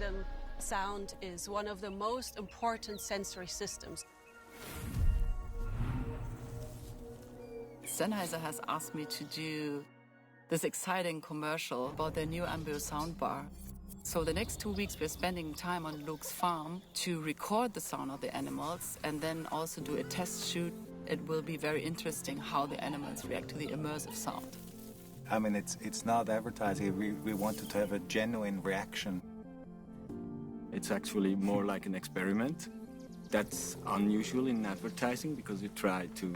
system, sound is one of the most important sensory systems. Sennheiser has asked me to do this exciting commercial about their new AMBEO Soundbar. So the next 2 weeks we're spending time on Luke's farm to record the sound of the animals and then also do a test shoot. It will be very interesting how the animals react to the immersive sound. I mean, it's not advertising. We wanted to have a genuine reaction. It's actually more like an experiment. That's unusual in advertising because we try to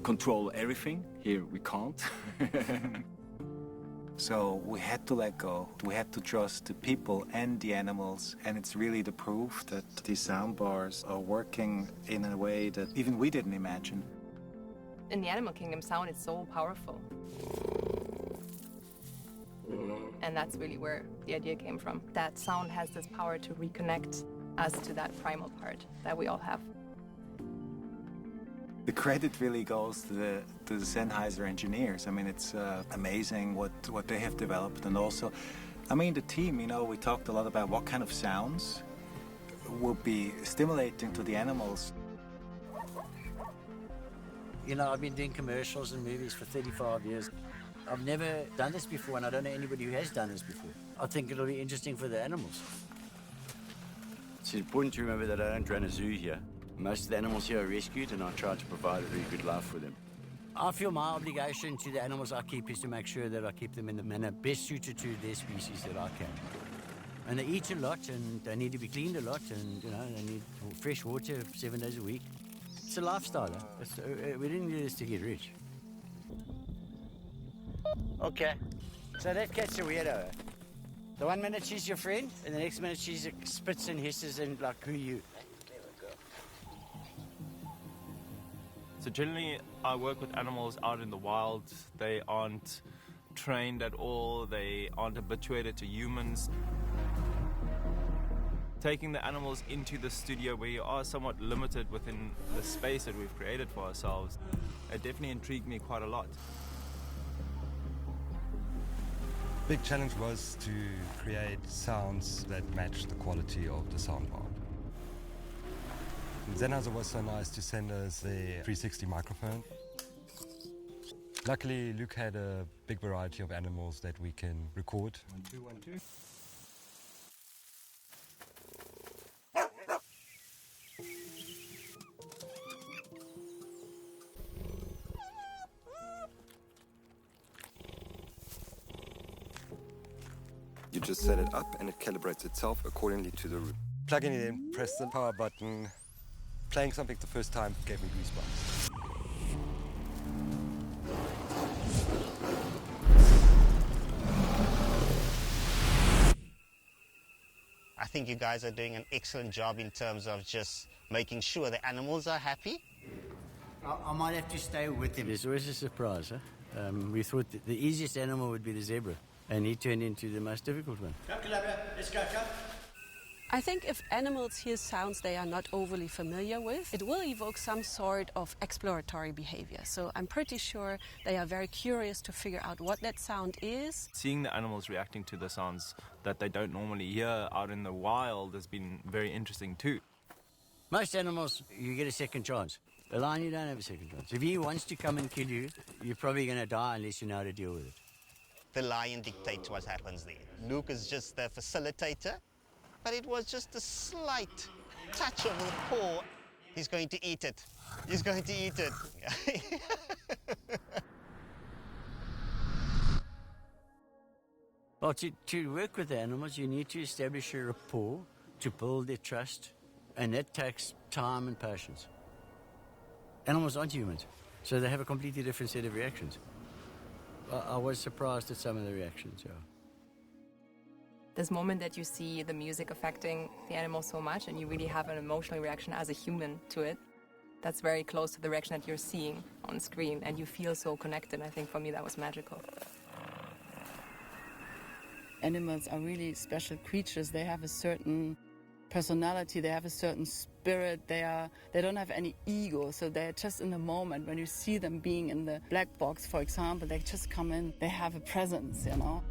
control everything. Here we can't. So we had to let go. We had to trust the people and the animals. And it's really the proof that these soundbars are working in a way that even we didn't imagine. In the animal kingdom, sound is so powerful. And that's really where the idea came from. That sound has this power to reconnect us to that primal part that we all have. The credit really goes to the Sennheiser engineers. I mean, it's amazing what they have developed. And also, I mean, the team, you know, we talked a lot about what kind of sounds would be stimulating to the animals. You know, I've been doing commercials and movies for 35 years. I've never done this before, and I don't know anybody who has done this before. I think it'll be interesting for the animals. It's important to remember that I don't run a zoo here. Most of the animals here are rescued, and I try to provide a very good life for them. I feel my obligation to the animals I keep is to make sure that I keep them in the manner best suited to their species that I can. And they eat a lot, and they need to be cleaned a lot, and you know, they need fresh water 7 days a week. It's a lifestyle. We didn't do this to get rich. Okay, so that cat's a weirdo. The 1 minute she's your friend, and the next minute she's spits and hisses and like, who are you? So generally, I work with animals out in the wild. They aren't trained at all. They aren't habituated to humans. Taking the animals into the studio where you are somewhat limited within the space that we've created for ourselves, it definitely intrigued me quite a lot. Big challenge was to create sounds that match the quality of the soundbar. Sennheiser was so nice to send us the 360 microphone. Luckily, Luke had a big variety of animals that we can record. 1, 2, 1, 2. You just set it up and it calibrates itself accordingly to the room. Plugging it in, press the power button. Playing something the first time gave me goosebumps. I think you guys are doing an excellent job in terms of just making sure the animals are happy. I might have to stay with him. There's always a surprise, huh? We thought that the easiest animal would be the zebra, and he turned into the most difficult one. Come, Calabria, let's go, come. I think if animals hear sounds they are not overly familiar with, it will evoke some sort of exploratory behavior. So I'm pretty sure they are very curious to figure out what that sound is. Seeing the animals reacting to the sounds that they don't normally hear out in the wild has been very interesting too. Most animals, you get a second chance. A lion, you don't have a second chance. If he wants to come and kill you, you're probably going to die unless you know how to deal with it. The lion dictates what happens there. Luke is just the facilitator. But it was just a slight touch of the paw. He's going to eat it. He's going to eat it. Well, to work with animals, you need to establish a rapport to build their trust, and that takes time and patience. Animals aren't humans, so they have a completely different set of reactions. I was surprised at some of the reactions, yeah. This moment that you see the music affecting the animal so much and you really have an emotional reaction as a human to it, that's very close to the reaction that you're seeing on screen, and you feel so connected. I think for me that was magical. Animals are really special creatures. They have a certain personality, they have a certain spirit, they don't have any ego, so they're just in the moment. When you see them being in the black box, for example, they just come in, they have a presence, you know.